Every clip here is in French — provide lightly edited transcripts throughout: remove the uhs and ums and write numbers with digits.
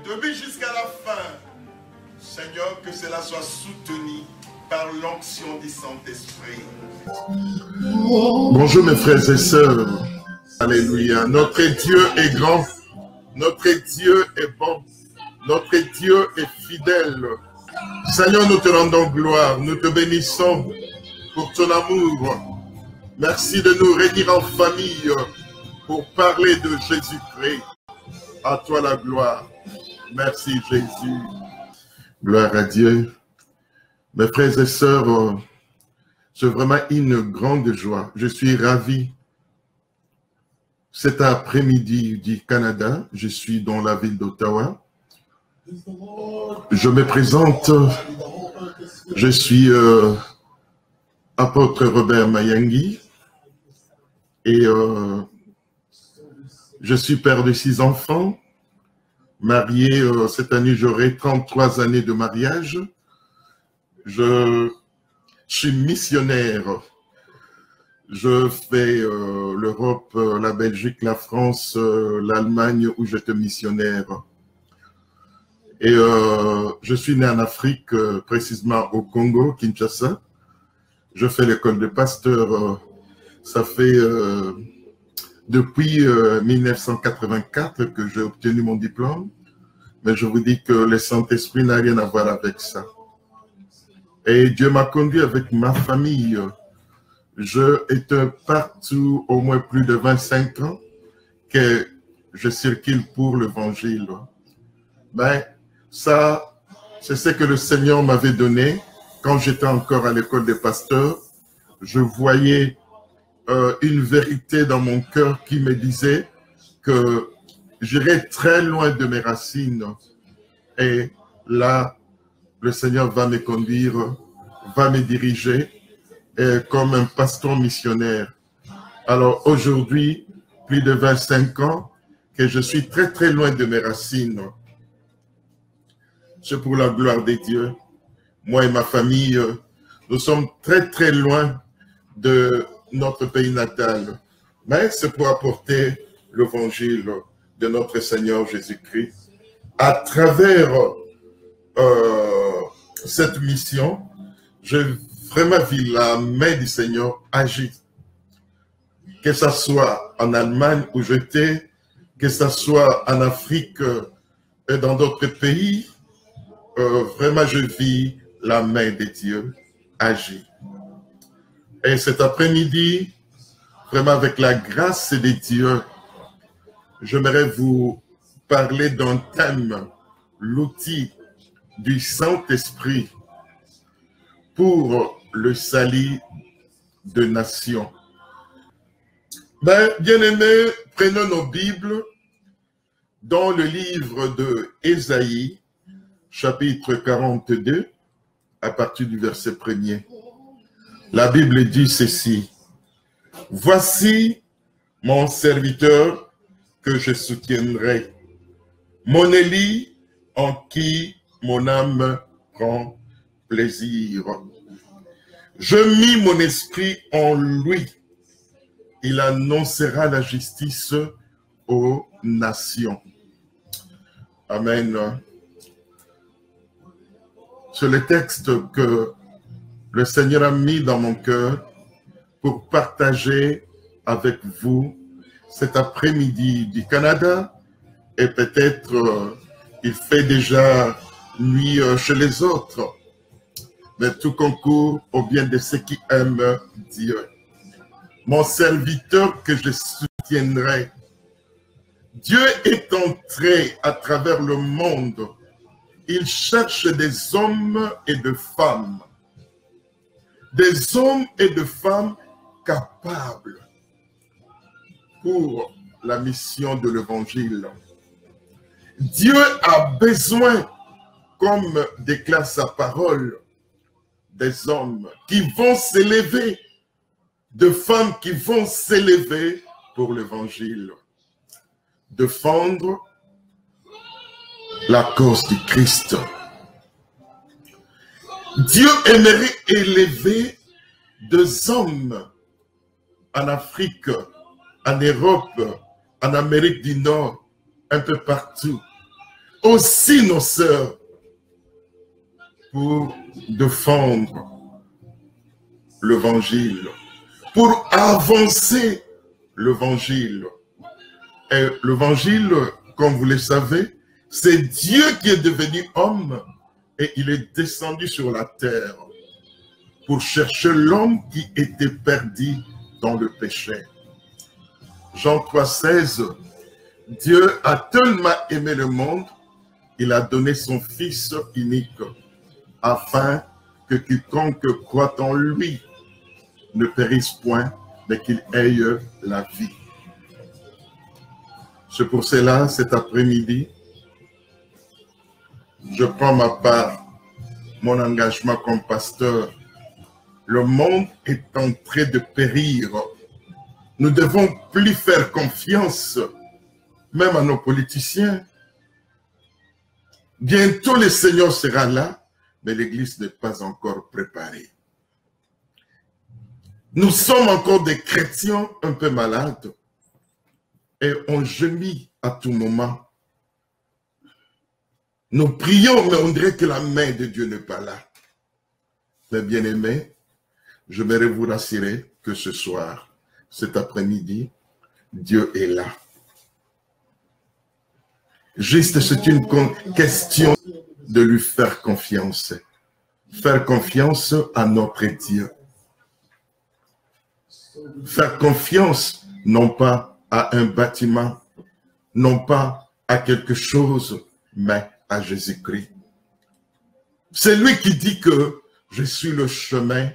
début jusqu'à la fin. Seigneur, que cela soit soutenu par l'onction du Saint-Esprit. Bonjour mes frères et sœurs. Alléluia. Notre Dieu est grand. Notre Dieu est bon. Notre Dieu est fidèle. Seigneur, nous te rendons gloire. Nous te bénissons pour ton amour. Merci de nous réunir en famille pour parler de Jésus-Christ. À toi la gloire. Merci Jésus. Gloire à Dieu. Mes frères et sœurs, c'est vraiment une grande joie. Je suis ravi. Cet après-midi du Canada, je suis dans la ville d'Ottawa. Je me présente. Je suis apôtre Robert Mayangi et je suis père de 6 enfants. Marié, cette année, j'aurai 33 années de mariage. Je suis missionnaire. Je fais l'Europe, la Belgique, la France, l'Allemagne, où j'étais missionnaire. Et je suis né en Afrique, précisément au Congo, Kinshasa. Je fais l'école de pasteur. Ça fait depuis 1984 que j'ai obtenu mon diplôme. Mais je vous dis que le Saint-Esprit n'a rien à voir avec ça. Et Dieu m'a conduit avec ma famille. Je étais partout au moins plus de 25 ans que je circule pour l'évangile. Ben, ça, c'est ce que le Seigneur m'avait donné quand j'étais encore à l'école des pasteurs. Je voyais une vérité dans mon cœur qui me disait que j'irai très loin de mes racines. Et là, le Seigneur va me conduire, va me diriger comme un pasteur missionnaire. Alors aujourd'hui, plus de 25 ans, que je suis très très loin de mes racines. C'est pour la gloire de Dieu. Moi et ma famille, nous sommes très très loin de notre pays natal. Mais c'est pour apporter l'évangile de notre Seigneur Jésus-Christ. À travers cette mission, j'ai vraiment vu la main du Seigneur agir. Que ce soit en Allemagne où j'étais, que ce soit en Afrique et dans d'autres pays, vraiment je vis la main de Dieu agir. Et cet après-midi, vraiment avec la grâce de Dieu, j'aimerais vous parler d'un thème, l'outil du Saint-Esprit pour le salut de nations. Ben, bien-aimés, prenons nos Bibles dans le livre de Ésaïe, chapitre 42, à partir du verset 1er. La Bible dit ceci: « Voici mon serviteur que je soutiendrai, mon Élie en qui mon âme prend plaisir. Je mis mon esprit en lui. Il annoncera la justice aux nations. » Amen. C'est le texte que le Seigneur a mis dans mon cœur pour partager avec vous cet après-midi du Canada. Et peut-être il fait déjà nuit chez les autres. Mais tout concourt au bien de ceux qui aiment Dieu. Mon serviteur que je soutiendrai. Dieu est entré à travers le monde. Il cherche des hommes et de femmes. Des hommes et de femmes capables pour la mission de l'évangile. Dieu a besoin, comme déclare sa parole, des hommes qui vont s'élever, de femmes qui vont s'élever pour l'évangile. Défendre la cause du Christ. Dieu aimerait élever des hommes en Afrique, en Europe, en Amérique du Nord, un peu partout. aussi nos sœurs pour défendre l'évangile, pour avancer l'évangile. Et l'évangile, comme vous le savez, c'est Dieu qui est devenu homme et il est descendu sur la terre pour chercher l'homme qui était perdu dans le péché. Jean 3,16, Dieu a tellement aimé le monde, il a donné son Fils unique, afin que quiconque croit en lui ne périsse point, mais qu'il ait la vie. C'est pour cela, cet après-midi, je prends ma part, mon engagement comme pasteur. Le monde est en train de périr. Nous ne devons plus faire confiance, même à nos politiciens. Bientôt, le Seigneur sera là, mais l'Église n'est pas encore préparée. Nous sommes encore des chrétiens un peu malades et on gémit à tout moment. Nous prions, mais on dirait que la main de Dieu n'est pas là. Mais bien aimés, je voudrais vous rassurer que ce soir, cet après-midi, Dieu est là. Juste, c'est une question de lui faire confiance. Faire confiance à notre Dieu. Faire confiance, non pas à un bâtiment, non pas à quelque chose, mais à Jésus-Christ. C'est lui qui dit que je suis le chemin,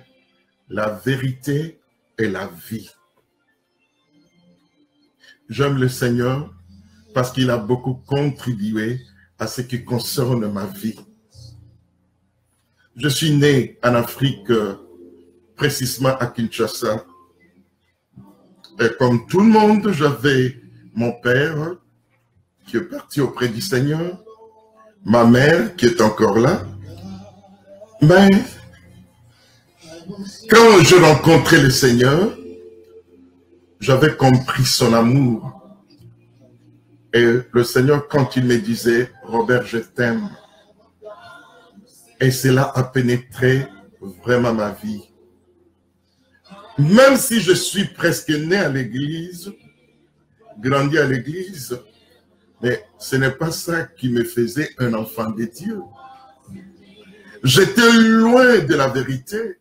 la vérité et la vie. J'aime le Seigneur parce qu'il a beaucoup contribué à ce qui concerne ma vie. Je suis né en Afrique, précisément à Kinshasa. Et comme tout le monde, j'avais mon père qui est parti auprès du Seigneur, ma mère qui est encore là. Mais quand je rencontrais le Seigneur, j'avais compris son amour. Et le Seigneur, quand il me disait, Robert, je t'aime. Et cela a pénétré vraiment ma vie. Même si je suis presque né à l'église, grandi à l'église, mais ce n'est pas ça qui me faisait un enfant de Dieu. J'étais loin de la vérité.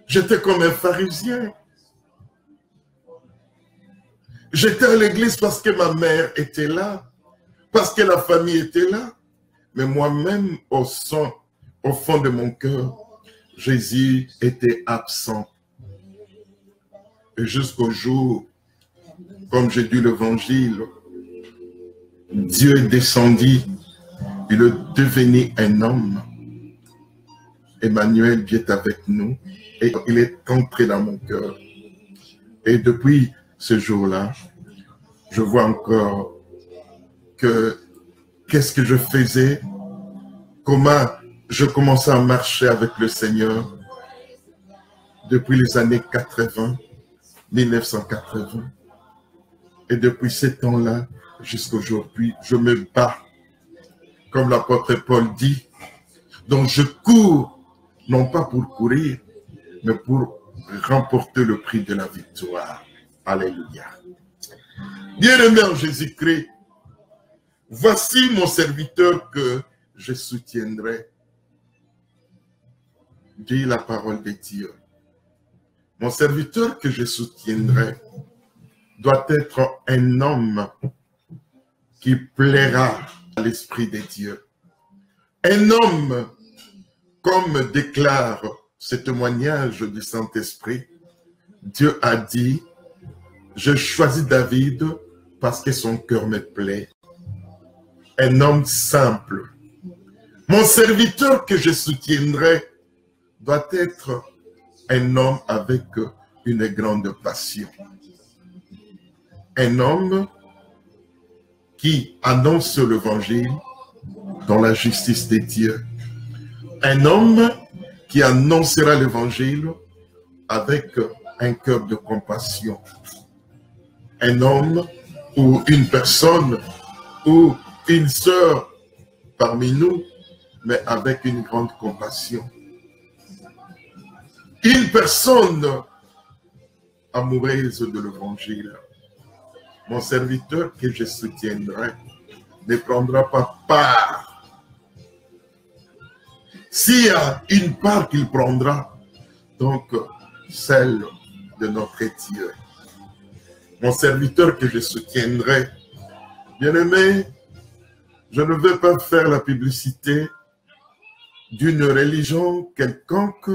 J'étais comme un pharisien. J'étais à l'église parce que ma mère était là, parce que la famille était là. Mais moi-même, au fond de mon cœur, Jésus était absent. Et jusqu'au jour, comme j'ai dit l'évangile, Dieu est descendu, il est devenu un homme. Emmanuel vient avec nous et il est entré dans mon cœur. Et depuis ce jour-là, je vois encore que qu'est-ce que je faisais, comment je commençais à marcher avec le Seigneur depuis les années 80, 1980. Et depuis ces temps-là, jusqu'à aujourd'hui, je me bats, comme l'apôtre Paul dit. Donc je cours, non pas pour courir, mais pour remporter le prix de la victoire. Alléluia. Bien-aimé en Jésus-Christ, voici mon serviteur que je soutiendrai. Dit la parole de Dieu. Mon serviteur que je soutiendrai doit être un homme qui plaira à l'Esprit de Dieu. Un homme, comme déclare ce témoignage du Saint-Esprit, Dieu a dit, je choisis David parce que son cœur me plaît. Un homme simple. Mon serviteur que je soutiendrai doit être un homme avec une grande passion. Un homme qui annonce l'évangile dans la justice de Dieu. Un homme qui annoncera l'évangile avec un cœur de compassion. Un homme ou une personne ou une sœur parmi nous, mais avec une grande compassion. Une personne amoureuse de l'évangile. Mon serviteur que je soutiendrai ne prendra pas part. S'il y a une part qu'il prendra, donc celle de notre Dieu. Mon serviteur que je soutiendrai. Bien-aimé, je ne veux pas faire la publicité d'une religion quelconque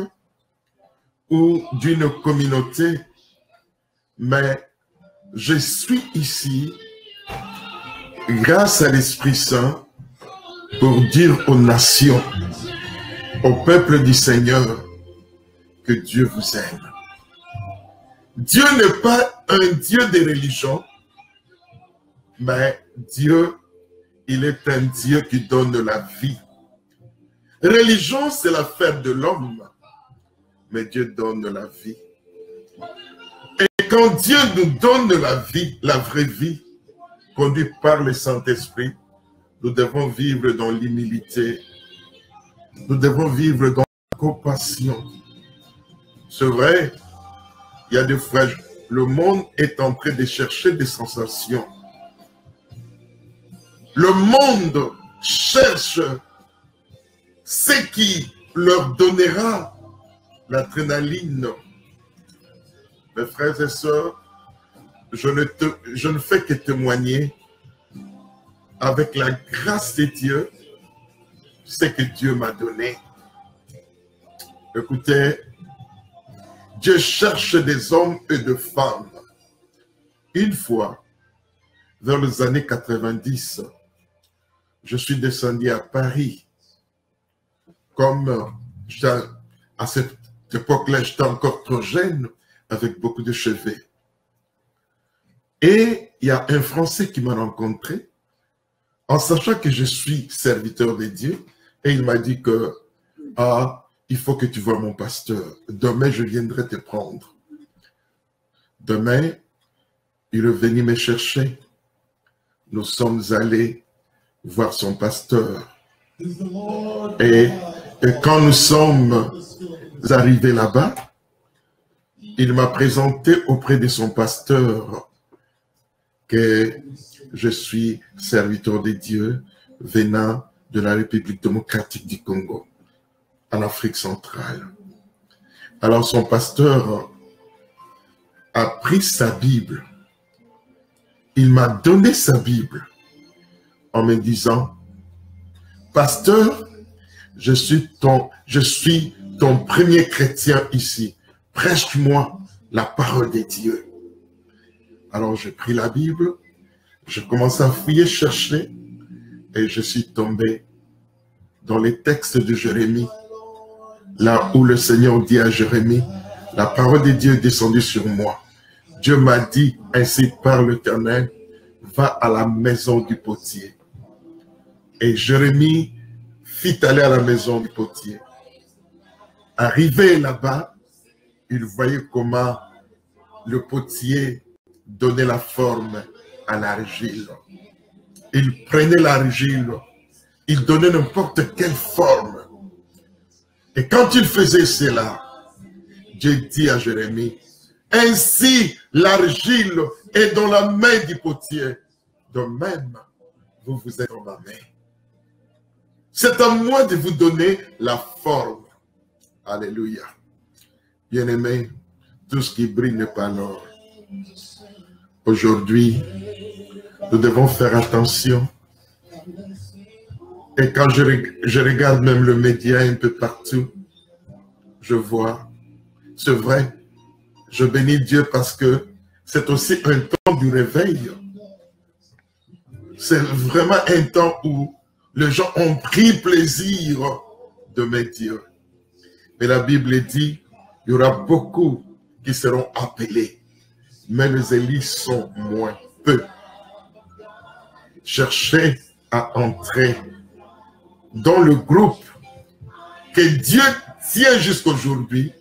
ou d'une communauté, mais je suis ici grâce à l'Esprit Saint pour dire aux nations, au peuple du Seigneur, que Dieu vous aime. Dieu n'est pas un Dieu des religions, mais Dieu, il est un Dieu qui donne la vie. Religion, c'est l'affaire de l'homme, mais Dieu donne la vie. Et quand Dieu nous donne la vie, la vraie vie, conduite par le Saint-Esprit, nous devons vivre dans l'humilité. Nous devons vivre dans la compassion. C'est vrai, il y a des fois, le monde est en train de chercher des sensations. Le monde cherche ce qui leur donnera l'adrénaline. Mes frères et sœurs, je ne fais que témoigner avec la grâce de Dieu ce que Dieu m'a donné. Écoutez, Dieu cherche des hommes et des femmes. Une fois, vers les années 90, je suis descendu à Paris. Comme à cette époque-là, j'étais encore trop jeune, avec beaucoup de cheveux. Et il y a un Français qui m'a rencontré, en sachant que je suis serviteur de Dieu, et il m'a dit que, il faut que tu vois mon pasteur. Demain, je viendrai te prendre. Demain, il est venu me chercher. Nous sommes allés voir son pasteur. Et quand nous sommes arrivés là-bas, il m'a présenté auprès de son pasteur que je suis serviteur de Dieu venant de la République démocratique du Congo, en Afrique centrale. Alors son pasteur a pris sa Bible. Il m'a donné sa Bible en me disant, pasteur, je suis ton premier chrétien ici. Prêche-moi la parole de Dieu. Alors j'ai pris la Bible, je commençais à fouiller, chercher, et je suis tombé dans les textes de Jérémie, là où le Seigneur dit à Jérémie, la parole de Dieu est descendue sur moi. Dieu m'a dit, ainsi parle l'Éternel, va à la maison du potier. Et Jérémie fit aller à la maison du potier. Arrivé là-bas, il voyait comment le potier donnait la forme à l'argile. Il prenait l'argile, il donnait n'importe quelle forme. Et quand il faisait cela, Dieu dit à Jérémie, ainsi l'argile est dans la main du potier, de même vous êtes dans ma main. C'est à moi de vous donner la forme. Alléluia. Bien-aimés, tout ce qui brille n'est pas l'or. Aujourd'hui, nous devons faire attention. Et quand je regarde même le média un peu partout, je vois, c'est vrai, je bénis Dieu parce que c'est aussi un temps du réveil. C'est vraiment un temps où les gens ont pris plaisir d'aimer Dieu. Mais la Bible dit, il y aura beaucoup qui seront appelés, mais les élus sont moins peu. Cherchez à entrer dans le groupe que Dieu tient jusqu'aujourd'hui,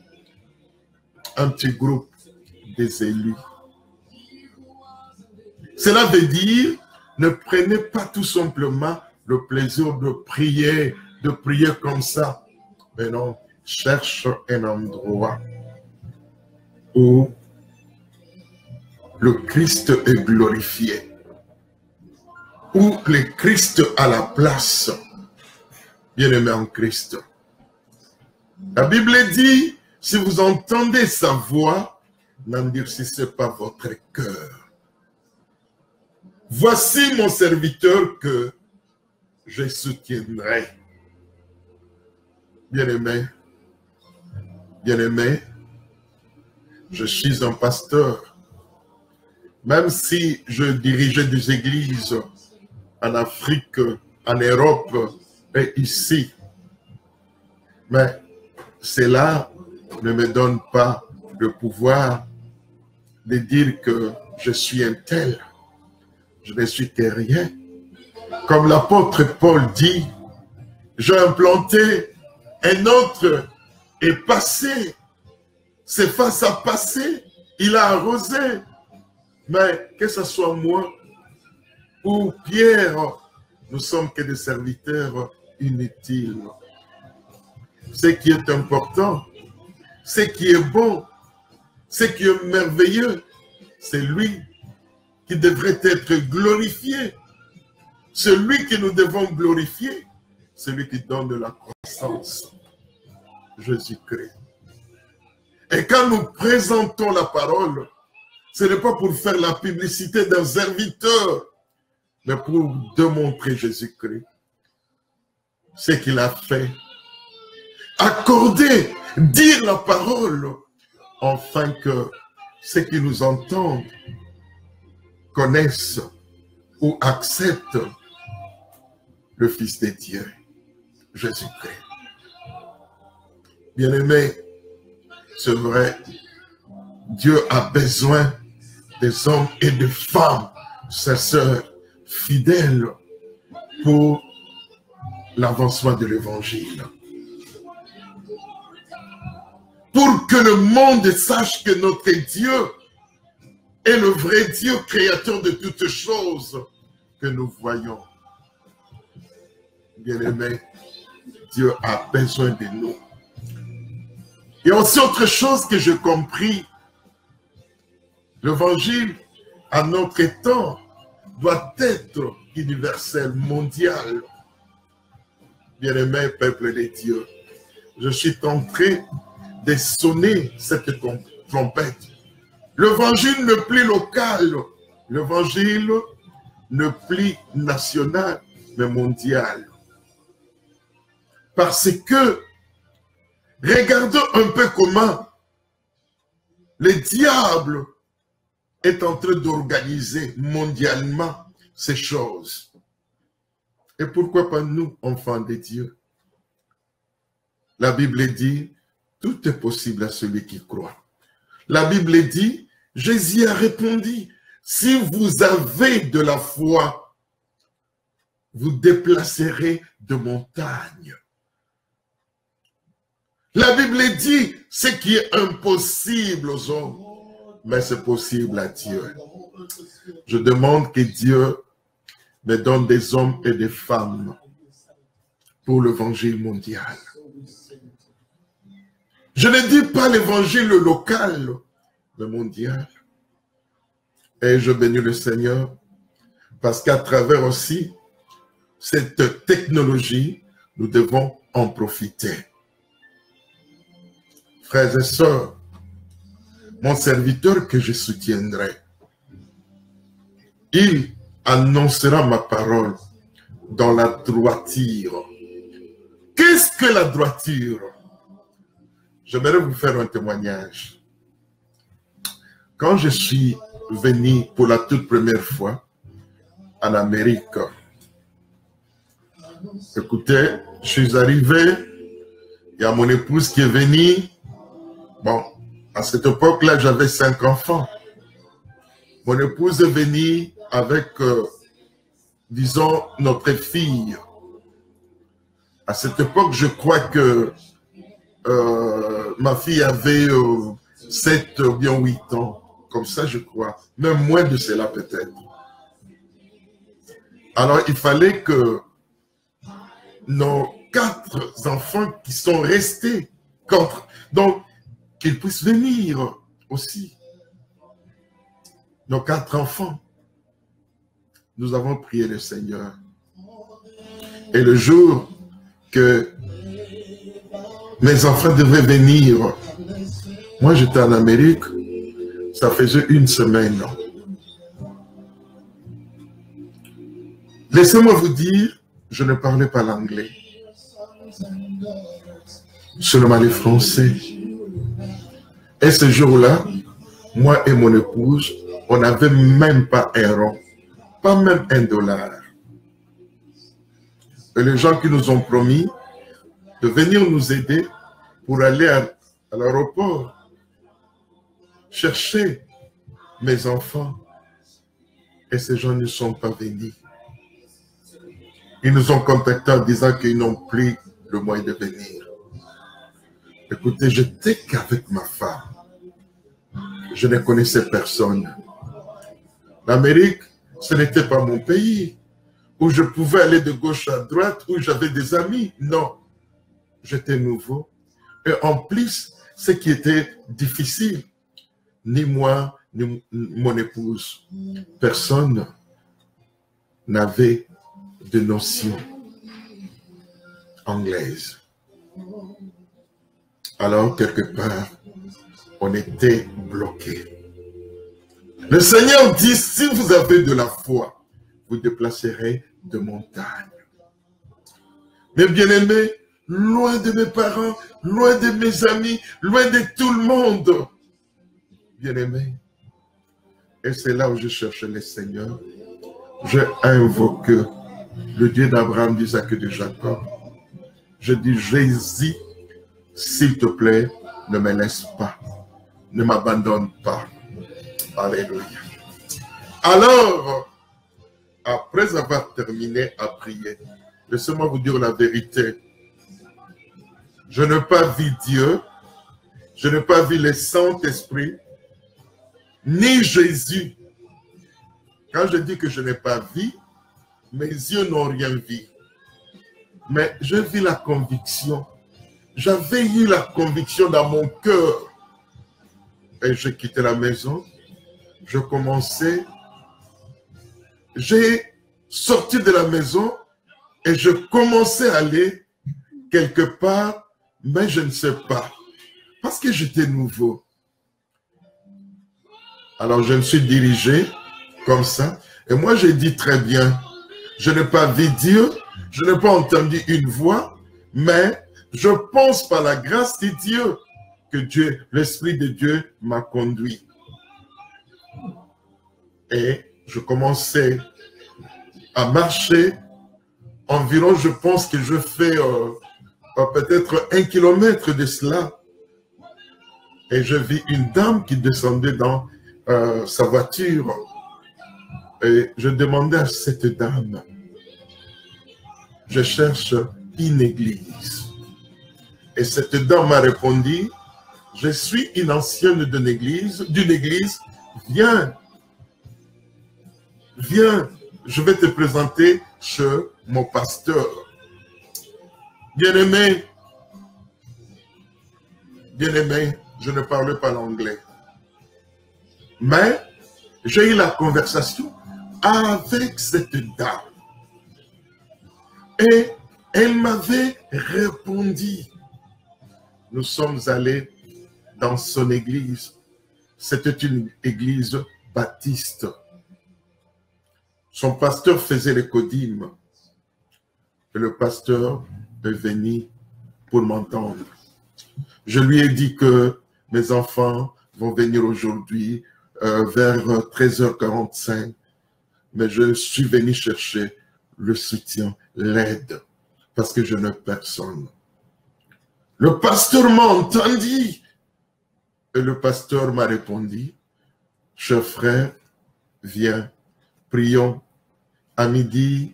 un petit groupe des élus. Cela veut dire Ne prenez pas tout simplement le plaisir de prier comme ça. Mais non, cherche un endroit où le Christ est glorifié, où le Christ a la place. Bien-aimé en Christ. La Bible dit, si vous entendez sa voix, n'endurcissez pas votre cœur. Voici mon serviteur que je soutiendrai. Bien-aimé, bien-aimé, je suis un pasteur. Même si je dirigeais des églises en Afrique, en Europe et ici, mais cela ne me donne pas le pouvoir de dire que je suis un tel. Je ne suis que rien. Comme l'apôtre Paul dit, j'ai implanté, un autre est passé. C'est face à passer. Il a arrosé. Mais que ce soit moi ou Pierre, nous sommes que des serviteurs inutiles. Ce qui est important, ce qui est bon, ce qui est merveilleux, c'est lui qui devrait être glorifié. Celui que nous devons glorifier, c'est lui qui donne de la croissance. Jésus-Christ. Et quand nous présentons la parole, ce n'est pas pour faire la publicité d'un serviteur, mais pour démontrer Jésus-Christ. Ce qu'il a fait. Accorder, dire la parole, afin que ceux qui nous entendent connaissent ou acceptent le Fils de Dieu, Jésus-Christ. Bien-aimé, c'est vrai, Dieu a besoin des hommes et des femmes, ses sœurs, fidèles pour l'avancement de l'Évangile. Pour que le monde sache que notre Dieu est le vrai Dieu, créateur de toutes choses que nous voyons. Bien-aimé, Dieu a besoin de nous. Et aussi autre chose que j'ai compris, l'Évangile, à notre temps, doit être universel, mondial. Bien-aimé peuple de Dieu, je suis tenté de sonner cette trompette. L'évangile n'est plus local, l'évangile n'est plus national, mais mondial. Parce que, regardons un peu comment le diable est en train d'organiser mondialement ces choses. Et pourquoi pas nous, enfants de Dieu? La Bible dit, tout est possible à celui qui croit. La Bible dit, Jésus a répondu, si vous avez de la foi, vous déplacerez de montagnes. La Bible dit, ce qui est impossible aux hommes, mais c'est possible à Dieu. Je demande que Dieu me donne des hommes et des femmes pour l'évangile mondial. Je ne dis pas l'évangile local, le mondial. Et je bénis le Seigneur parce qu'à travers aussi cette technologie, nous devons en profiter. Frères et sœurs, mon serviteur que je soutiendrai, il annoncera ma parole dans la droiture. Qu'est-ce que la droiture? J'aimerais vous faire un témoignage. Quand je suis venu pour la toute première fois en Amérique, écoutez, je suis arrivé, il y a mon épouse qui est venue. Bon, à cette époque-là, j'avais 5 enfants. Mon épouse est venue avec, disons, notre fille. À cette époque, je crois que ma fille avait 7 ou bien 8 ans. Comme ça, je crois. Même moins de cela, peut-être. Alors, il fallait que nos 4 enfants qui sont restés contre, donc, qu'ils puissent venir aussi. Nos 4 enfants. Nous avons prié le Seigneur. Et le jour que mes enfants devaient venir, moi j'étais en Amérique, ça faisait 1 semaine. Laissez-moi vous dire, je ne parlais pas l'anglais, seulement les français. Et ce jour-là, moi et mon épouse, on n'avait même pas un rond, pas même $1. Et les gens qui nous ont promis de venir nous aider pour aller à l'aéroport, chercher mes enfants. Et ces gens ne sont pas venus. Ils nous ont contactés en disant qu'ils n'ont plus le moyen de venir. Écoutez, j'étais qu'avec ma femme. Je ne connaissais personne. L'Amérique, ce n'était pas mon pays où je pouvais aller de gauche à droite, où j'avais des amis. Non, j'étais nouveau. Et en plus, ce qui était difficile, ni moi, ni mon épouse, personne n'avait de notion anglaise. Alors, quelque part, on était bloqué. Le Seigneur dit, si vous avez de la foi, vous déplacerez de montagnes. Mes bien-aimés, loin de mes parents, loin de mes amis, loin de tout le monde, bien-aimés. Et c'est là où je cherchais le Seigneur. J'ai invoqué le Dieu d'Abraham, d'Isaac et de Jacob. Je dis, Jésus, s'il te plaît, ne me laisse pas, ne m'abandonne pas. Alléluia. Alors, après avoir terminé à prier, laissez-moi vous dire la vérité. Je n'ai pas vu Dieu, je n'ai pas vu le Saint-Esprit, ni Jésus. Quand je dis que je n'ai pas vu, mes yeux n'ont rien vu. Mais j'ai vu la conviction. J'avais eu la conviction dans mon cœur. Et j'ai quitté la maison. Je commençais. J'ai sorti de la maison et je commençais à aller quelque part, mais je ne sais pas. Parce que j'étais nouveau. Alors je me suis dirigé comme ça. Et moi j'ai dit très bien, je n'ai pas vu Dieu, je n'ai pas entendu une voix, mais je pense par la grâce de Dieu que Dieu, l'Esprit de Dieu m'a conduit. Et je commençais à marcher environ, je pense que je fais peut-être 1 kilomètre de cela. Et je vis une dame qui descendait dans sa voiture. Et je demandais à cette dame, je cherche une église. Et cette dame m'a répondu, je suis une ancienne d'une église, viens, viens, je vais te présenter chez mon pasteur. Bien-aimé, je ne parle pas l'anglais. Mais j'ai eu la conversation avec cette dame. Et elle m'avait répondu. Nous sommes allés dans son église. C'était une église baptiste. Son pasteur faisait les codimes. Et le pasteur est venu pour m'entendre. Je lui ai dit que mes enfants vont venir aujourd'hui vers 13h45. Mais je suis venu chercher le soutien, l'aide, parce que je n'ai personne. Le pasteur m'a entendu. Et le pasteur m'a répondu, cher frère, viens, prions. À midi,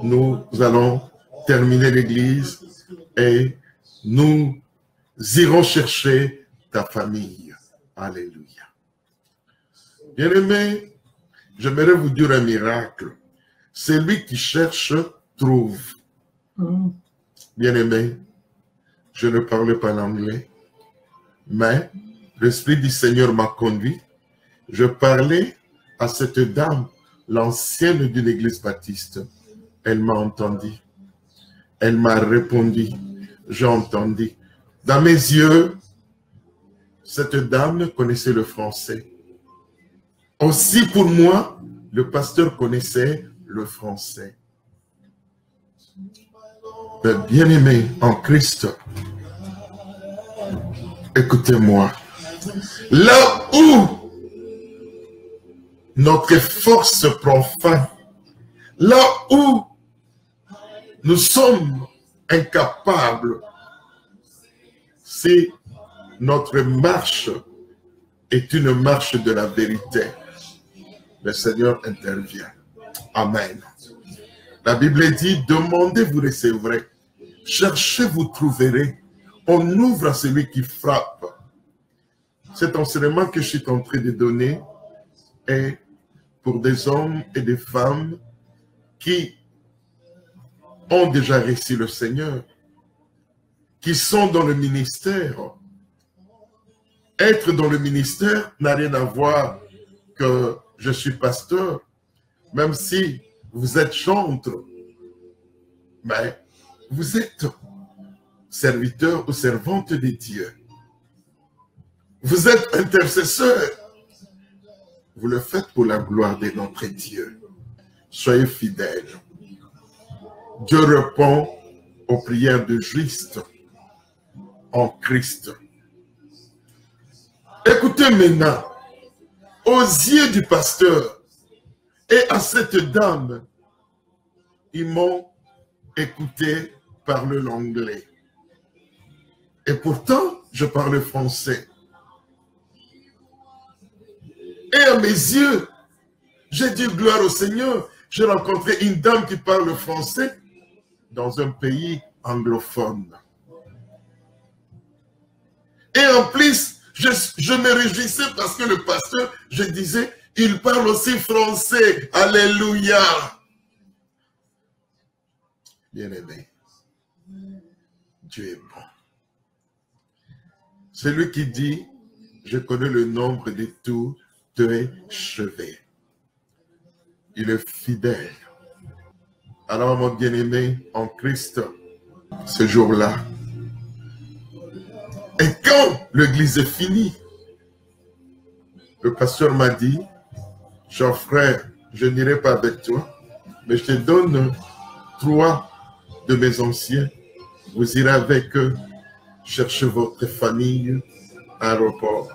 nous allons terminer l'église et nous irons chercher ta famille. Alléluia. Bien-aimés, j'aimerais vous dire un miracle. Celui qui cherche, trouve. Bien-aimé, je ne parle pas l'anglais, mais l'Esprit du Seigneur m'a conduit. Je parlais à cette dame, l'ancienne d'une église baptiste. Elle m'a entendu. Elle m'a répondu. J'ai entendu. Dans mes yeux, cette dame connaissait le français. Aussi pour moi, le pasteur connaissait le français. Bien-aimé en Christ, écoutez-moi. Là où notre force prend fin, là où nous sommes incapables, si notre marche est une marche de la vérité, le Seigneur intervient. Amen. La Bible dit, demandez, vous recevrez. Cherchez, vous trouverez. On ouvre à celui qui frappe. Cet enseignement que je suis en train de donner est pour des hommes et des femmes qui ont déjà reçu le Seigneur, qui sont dans le ministère. Être dans le ministère n'a rien à voir que je suis pasteur, même si vous êtes chantre, mais vous êtes serviteur ou servante de Dieu. Vous êtes intercesseur. Vous le faites pour la gloire de notre Dieu. Soyez fidèles. Dieu répond aux prières de justes en Christ. Écoutez maintenant, aux yeux du pasteur et à cette dame, ils m'ont écouté parler l'anglais. Et pourtant, je parle français. Et à mes yeux, j'ai dit gloire au Seigneur. J'ai rencontré une dame qui parle français dans un pays anglophone. Et en plus, je me réjouissais parce que le pasteur, je disais, il parle aussi français. Alléluia. Bien-aimé, Dieu est bon. Celui qui dit, je connais le nombre de tous tes cheveux. Il est fidèle. Alors, mon bien-aimé en Christ, ce jour-là, et quand l'église est finie, le pasteur m'a dit, cher frère, je n'irai pas avec toi, mais je te donne 3 de mes anciens. Vous irez avec eux chercher votre famille à l'aéroport.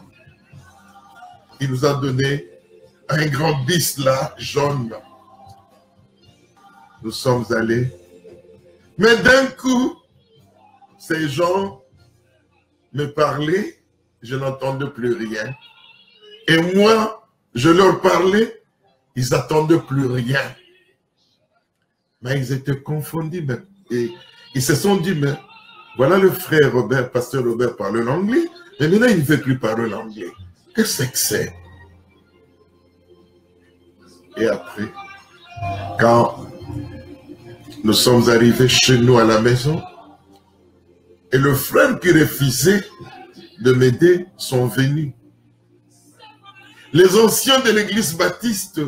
Il nous a donné un grand bis là, jaune. Nous sommes allés. Mais d'un coup, ces gens me parlaient, je n'entendais plus rien. Et moi, je leur parlais, ils n'attendaient plus rien. Mais ils étaient confondus. Mais, et ils se sont dit, mais voilà le frère Robert, pasteur Robert parle l'anglais, mais maintenant il ne veut plus parler l'anglais. Qu'est-ce que c'est? Et après, quand nous sommes arrivés chez nous à la maison, et le frère qui refusait de m'aider sont venus. Les anciens de l'église baptiste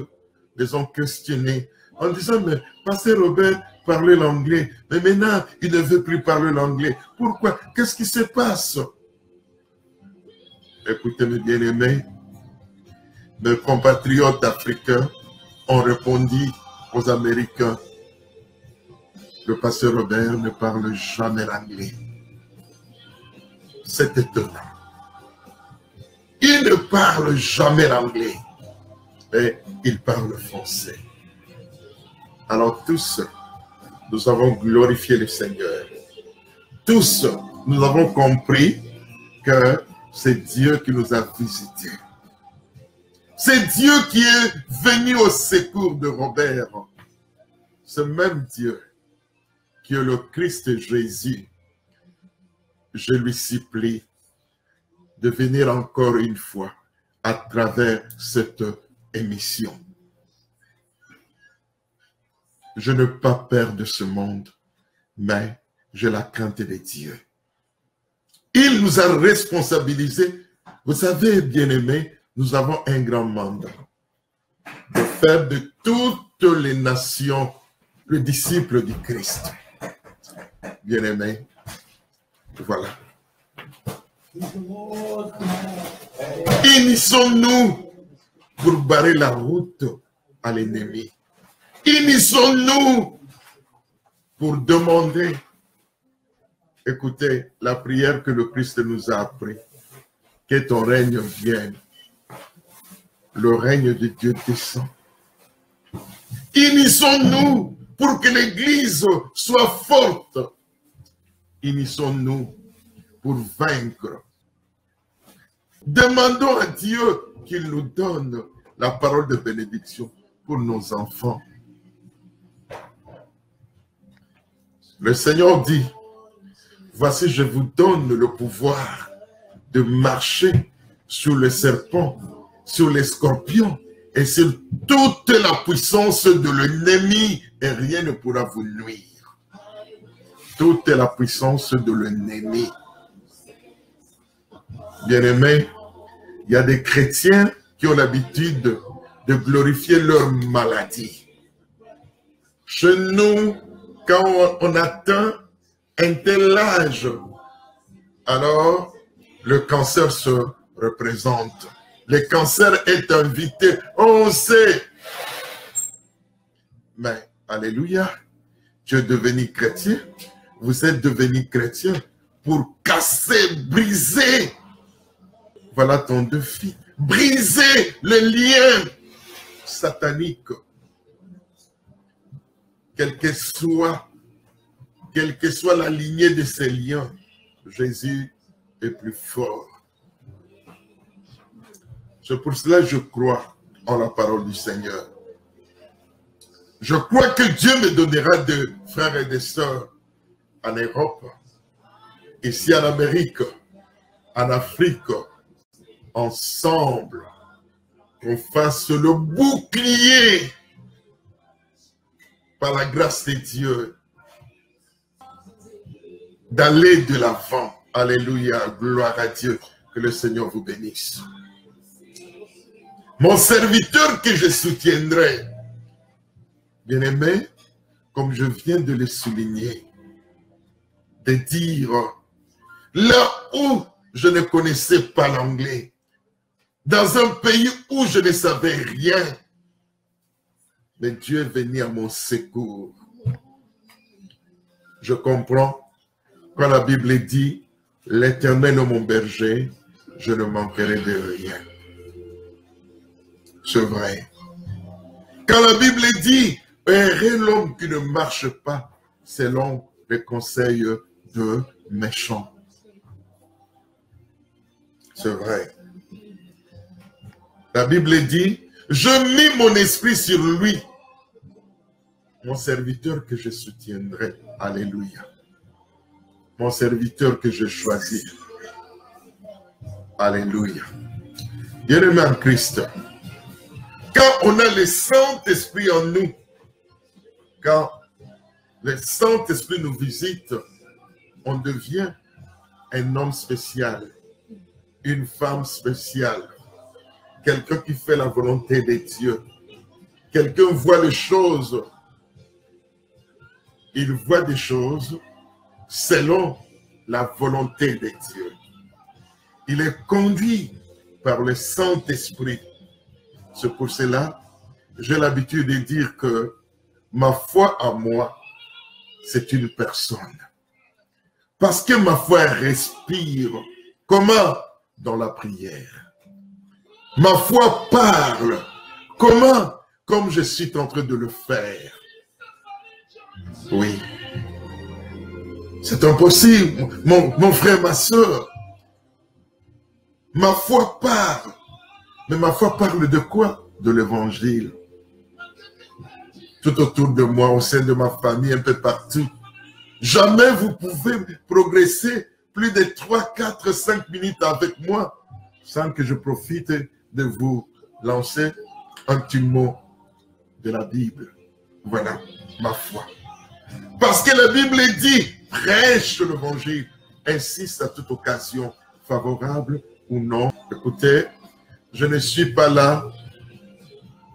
les ont questionnés en disant, mais pasteur Robert parlait l'anglais, mais maintenant il ne veut plus parler l'anglais. Pourquoi? Qu'est-ce qui se passe? Écoutez mes bien-aimés, mes compatriotes africains ont répondu aux Américains, le pasteur Robert ne parle jamais l'anglais. C'est étonnant. Il ne parle jamais l'anglais, mais il parle français. Alors tous, nous avons glorifié le Seigneur. Tous, nous avons compris que c'est Dieu qui nous a visités. C'est Dieu qui est venu au secours de Robert. Ce même Dieu qui est le Christ Jésus, je lui supplie de venir encore une fois à travers cette émission. je n'ai pas peur de ce monde, mais j'ai la crainte de Dieu. Il nous a responsabilisés. Vous savez, bien-aimés, nous avons un grand mandat de faire de toutes les nations le disciple du Christ. Bien-aimés, voilà. Unissons-nous pour barrer la route à l'ennemi. Unissons-nous pour demander. Écoutez, la prière que le Christ nous a appris. Que ton règne vienne. Le règne de Dieu descend. Unissons-nous pour que l'Église soit forte. Unissons-nous pour vaincre. Demandons à Dieu qu'il nous donne la parole de bénédiction pour nos enfants. Le Seigneur dit, voici, je vous donne le pouvoir de marcher sur les serpents, sur les scorpions et sur toute la puissance de l'ennemi et rien ne pourra vous nuire. Toute la puissance de l'ennemi. Bien-aimés, il y a des chrétiens qui ont l'habitude de glorifier leur maladie. Chez nous, quand on atteint un tel âge, alors le cancer se représente. Le cancer est invité, on sait. Mais, alléluia, tu es devenu chrétien, vous êtes devenu chrétien pour casser, briser. Voilà ton défi. Briser le lien satanique. Quelle que soit la lignée de ces liens, Jésus est plus fort. C'est pour cela que je crois en la parole du Seigneur. Je crois que Dieu me donnera des frères et des sœurs en Europe, ici en Amérique, en Afrique, ensemble, qu'on fasse le bouclier par la grâce de Dieu, d'aller de l'avant. Alléluia, gloire à Dieu, que le Seigneur vous bénisse. Mon serviteur que je soutiendrai, bien-aimé, comme je viens de le souligner, de dire, là où je ne connaissais pas l'anglais, dans un pays où je ne savais rien, mais Dieu est venu à mon secours. Je comprends quand la Bible dit, l'Éternel est mon berger, je ne manquerai de rien. C'est vrai. Quand la Bible dit, heureux l'homme qui ne marche pas selon les conseils de méchants. C'est vrai. La Bible dit, je mis mon esprit sur lui, mon serviteur que je soutiendrai. Alléluia. Mon serviteur que je choisis. Alléluia. Bien-aimé en Christ, quand on a le Saint-Esprit en nous, quand le Saint-Esprit nous visite, on devient un homme spécial, une femme spéciale, quelqu'un qui fait la volonté de Dieu. Quelqu'un voit les choses, il voit des choses selon la volonté de Dieu. Il est conduit par le Saint-Esprit. C'est pour cela, j'ai l'habitude de dire que ma foi à moi, c'est une personne. Parce que ma foi respire. Comment? Dans la prière. Ma foi parle. Comment? Comme je suis en train de le faire. Oui. C'est impossible, mon frère, ma soeur. Ma foi parle. Mais ma foi parle de quoi? De l'évangile. Tout autour de moi, au sein de ma famille, un peu partout. Jamais vous pouvez progresser plus de 3, 4, 5 minutes avec moi sans que je profite de vous lancer un petit mot de la Bible. Voilà ma foi. Parce que la Bible dit, prêche l'évangile, insiste à toute occasion, favorable ou non. Écoutez, je ne suis pas là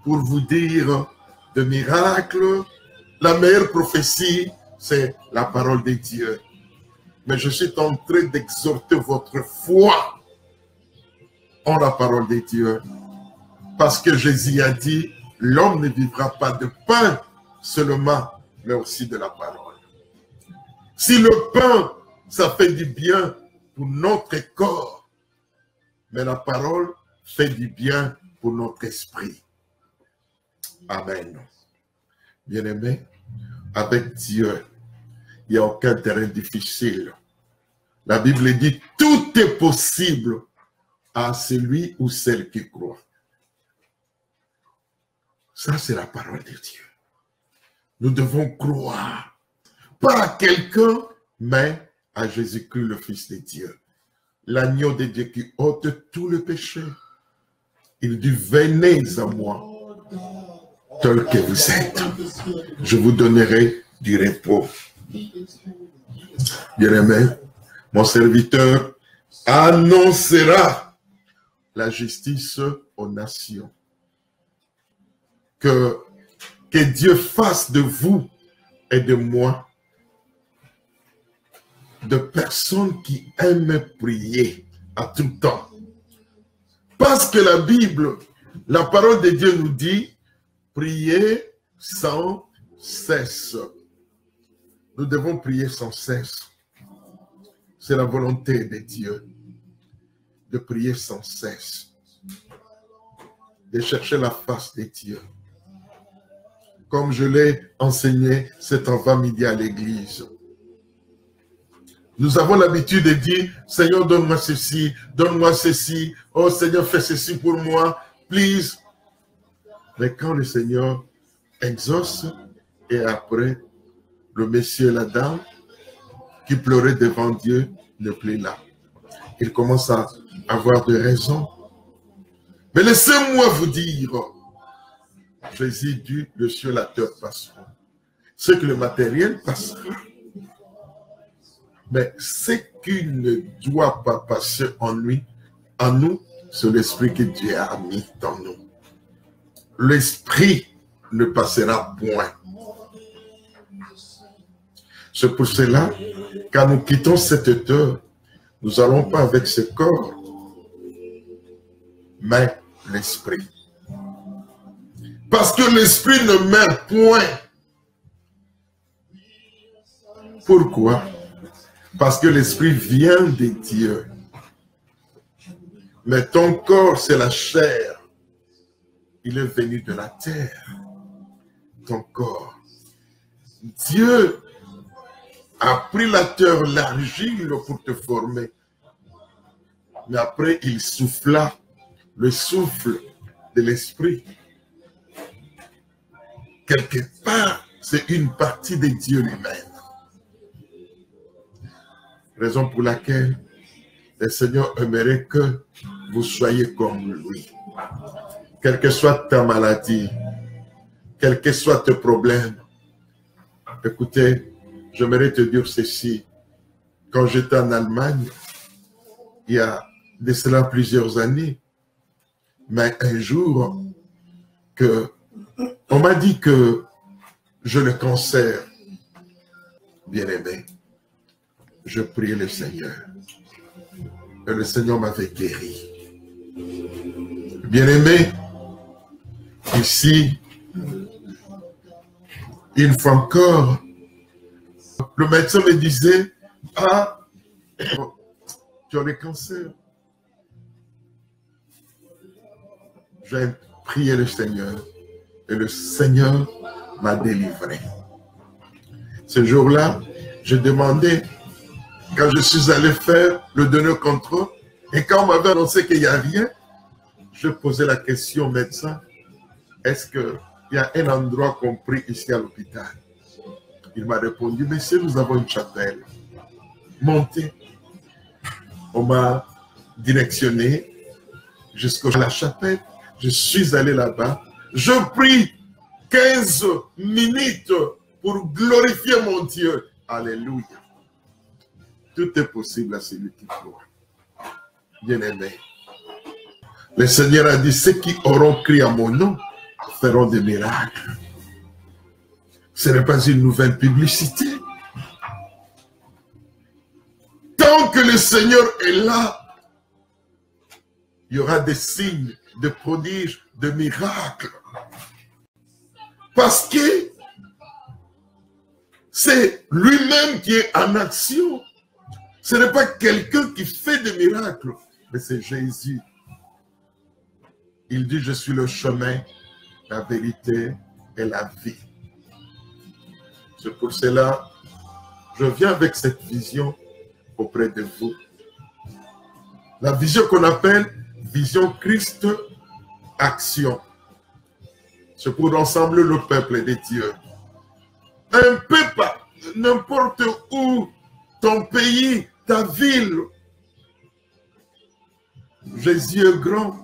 pour vous dire de miracles. La meilleure prophétie, c'est la parole de Dieu. Mais je suis en train d'exhorter votre foi en la parole de Dieu. Parce que Jésus a dit, l'homme ne vivra pas de pain seulement, mais aussi de la parole. Si le pain, ça fait du bien pour notre corps, mais la parole fait du bien pour notre esprit. Amen. Bien-aimés, avec Dieu, il n'y a aucun terrain difficile. La Bible dit, tout est possible à celui ou celle qui croit. Ça, c'est la parole de Dieu. Nous devons croire, pas à quelqu'un, mais à Jésus-Christ, le Fils de Dieu. L'agneau de Dieu qui ôte tout le péché. Il dit, venez à moi, tel que vous êtes. Je vous donnerai du repos. Bien-aimé, mon serviteur annoncera la justice aux nations. Que Dieu fasse de vous et de moi de personnes qui aiment prier à tout temps. Parce que la Bible, la parole de Dieu nous dit, priez sans cesse. Nous devons prier sans cesse. C'est la volonté de Dieu de prier sans cesse, de chercher la face de Dieu. Comme je l'ai enseigné cet avant-midi à l'église. Nous avons l'habitude de dire, Seigneur, donne-moi ceci, oh Seigneur, fais ceci pour moi, please. Mais quand le Seigneur exauce, et après, le monsieur et la dame qui pleuraient devant Dieu ne plus là. Il commence à avoir des raisons. Mais laissez-moi vous dire, Jésus dit, le ciel et la terre passeront. Ce que le matériel passera. Mais ce qui ne doit pas passer en nous, c'est l'esprit que Dieu a mis dans nous. L'esprit ne passera point. C'est pour cela, quand nous quittons cette terre, nous n'allons pas avec ce corps, mais l'esprit. Parce que l'esprit ne meurt point. Pourquoi? Parce que l'esprit vient de Dieu. Mais ton corps, c'est la chair. Il est venu de la terre. Ton corps. Dieu a pris la terre, l'argile pour te former. Mais après, il souffla le souffle de l'esprit. Quelque part, c'est une partie de Dieu lui-même. Raison pour laquelle le Seigneur aimerait que vous soyez comme lui. Quelle que soit ta maladie, quels que soient tes problèmes. Écoutez, j'aimerais te dire ceci. Quand j'étais en Allemagne, il y a de cela plusieurs années, mais un jour, on m'a dit que j'ai le cancer. Bien-aimé, je priais le Seigneur. Et le Seigneur m'avait guéri. Bien-aimé, ici, une fois encore, le médecin me disait, ah, tu as le cancer. J'ai prié le Seigneur et le Seigneur m'a délivré. Ce jour-là, j'ai demandé, quand je suis allé faire le donneur contrôle, et quand on m'avait annoncé qu'il n'y a rien, je posais la question au médecin, est-ce qu'il y a un endroit compris ici à l'hôpital? Il m'a répondu, monsieur, nous avons une chapelle. Montez. On m'a directionné jusqu'à la chapelle. Je suis allé là-bas. Je prie. 15 minutes pour glorifier mon Dieu. Alléluia. Tout est possible à celui qui croit. Bien-aimé. Le Seigneur a dit, ceux qui auront crié à mon nom feront des miracles. Ce n'est pas une nouvelle publicité. Tant que le Seigneur est là, il y aura des signes, de prodiges, de miracles. Parce que c'est lui-même qui est en action. Ce n'est pas quelqu'un qui fait des miracles, mais c'est Jésus. Il dit, je suis le chemin, la vérité et la vie. C'est pour cela, je viens avec cette vision auprès de vous. La vision qu'on appelle vision Christ action. C'est pour ensemble le peuple de Dieu. Un peu pas, n'importe où, ton pays, ta ville. Jésus est grand,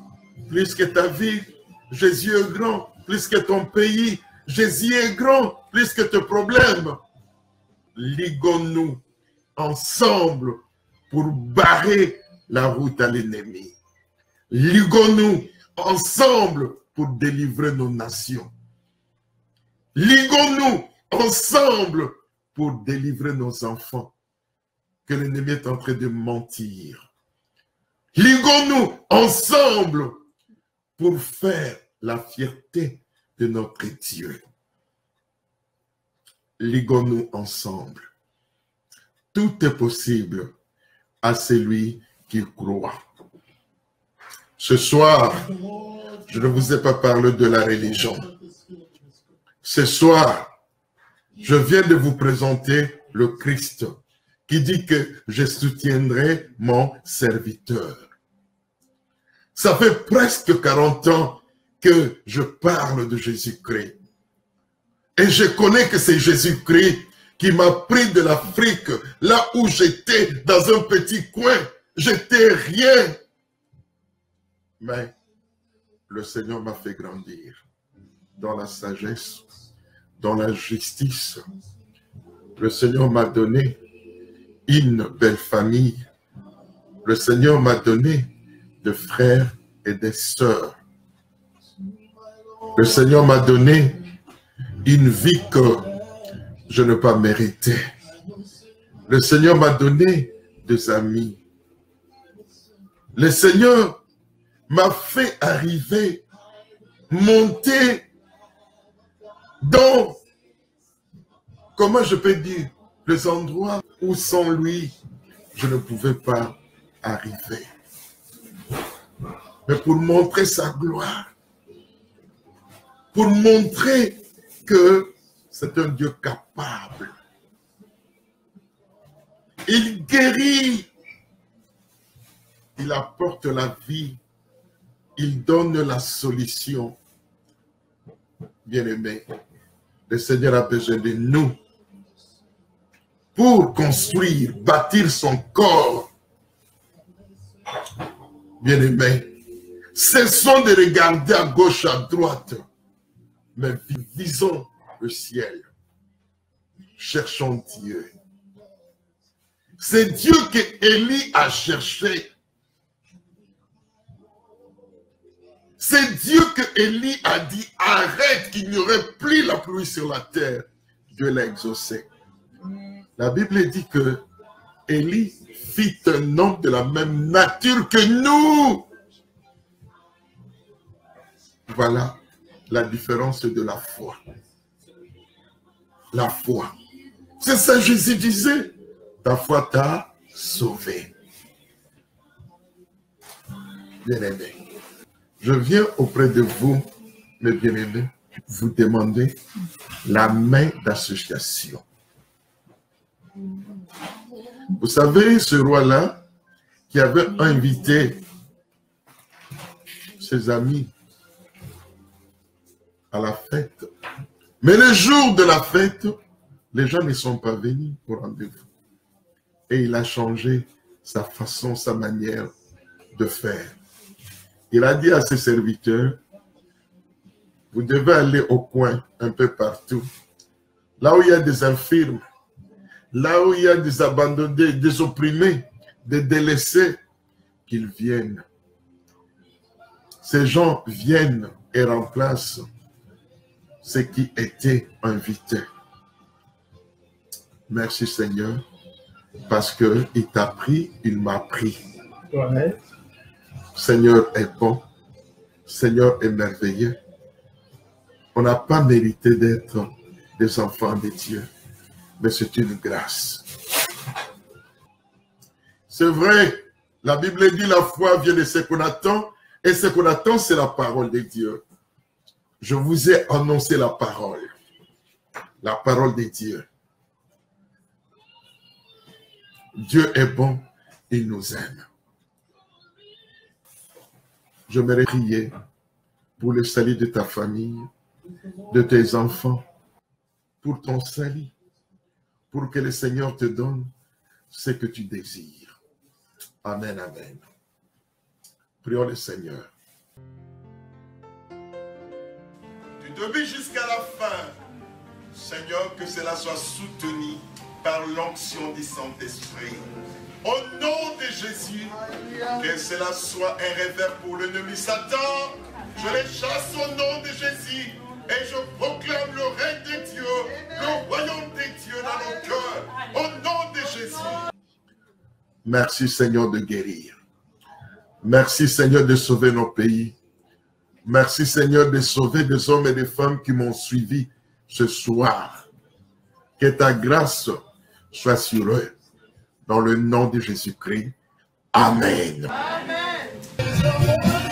plus que ta ville. Jésus est grand, plus que ton pays. Jésus est grand, plus que tes problèmes. Liguons-nous ensemble pour barrer la route à l'ennemi. Liguons-nous ensemble pour délivrer nos nations. Liguons-nous ensemble pour délivrer nos enfants que l'ennemi est en train de mentir. Liguons-nous ensemble pour faire la fierté de notre Dieu. Liguons-nous ensemble. Tout est possible à celui qui croit. Ce soir, je ne vous ai pas parlé de la religion. Ce soir, je viens de vous présenter le Christ qui dit que je soutiendrai mon serviteur. Ça fait presque 40 ans que je parle de Jésus-Christ. Et je connais que c'est Jésus-Christ qui m'a pris de l'Afrique, là où j'étais dans un petit coin. J'étais rien. Mais le Seigneur m'a fait grandir dans la sagesse, dans la justice. Le Seigneur m'a donné une belle famille. Le Seigneur m'a donné des frères et des sœurs. Le Seigneur m'a donné une vie que je n'ai pas méritée. Le Seigneur m'a donné des amis. Le Seigneur m'a fait arriver, monter dans, comment je peux dire, les endroits où sans lui, je ne pouvais pas arriver. Mais pour montrer sa gloire, pour montrer que c'est un Dieu capable. Il guérit, il apporte la vie, il donne la solution. Bien-aimés, le Seigneur a besoin de nous pour construire, bâtir son corps. Bien-aimés, cessons de regarder à gauche, à droite, mais visons le ciel. Cherchons Dieu. C'est Dieu que Élie a cherché. C'est Dieu que Élie a dit, arrête qu'il n'y aurait plus la pluie sur la terre. Dieu l'a exaucé. La Bible dit que Élie fit un homme de la même nature que nous. Voilà la différence de la foi. La foi. C'est ça Jésus disait. Ta foi t'a sauvé. Bien-aimés. Je viens auprès de vous, mes bien-aimés, vous demander la main d'association. Vous savez, ce roi-là, qui avait invité ses amis à la fête. Mais le jour de la fête, les gens ne sont pas venus au rendez-vous. Et il a changé sa façon, sa manière de faire. Il a dit à ses serviteurs, Vous devez aller au coin, un peu partout. Là où il y a des infirmes, là où il y a des abandonnés, des opprimés, des délaissés, qu'ils viennent. Ces gens viennent et remplacent ceux qui étaient invités. Merci Seigneur, parce qu'il t'a pris, il m'a pris. Ouais. Seigneur est bon, Seigneur est merveilleux. On n'a pas mérité d'être des enfants de Dieu, mais c'est une grâce. C'est vrai, la Bible dit la foi vient de ce qu'on attend, et ce qu'on attend, c'est la parole de Dieu. Je vous ai annoncé la parole de Dieu. Dieu est bon, il nous aime. Je me prier pour le salut de ta famille, de tes enfants, pour ton salut, pour que le Seigneur te donne ce que tu désires. Amen, amen. Prions le Seigneur. Du début jusqu'à la fin, Seigneur, que cela soit soutenu par l'onction du Saint-Esprit. Au nom de Jésus, que cela soit un revers pour l'ennemi Satan. Je les chasse au nom de Jésus et je proclame le règne de Dieu, le royaume de Dieu dans nos cœurs. Au nom de Jésus. Merci Seigneur de guérir. Merci Seigneur de sauver nos pays. Merci Seigneur de sauver des hommes et des femmes qui m'ont suivi ce soir. Que ta grâce soit sur eux. Dans le nom de Jésus-Christ. Amen. Amen.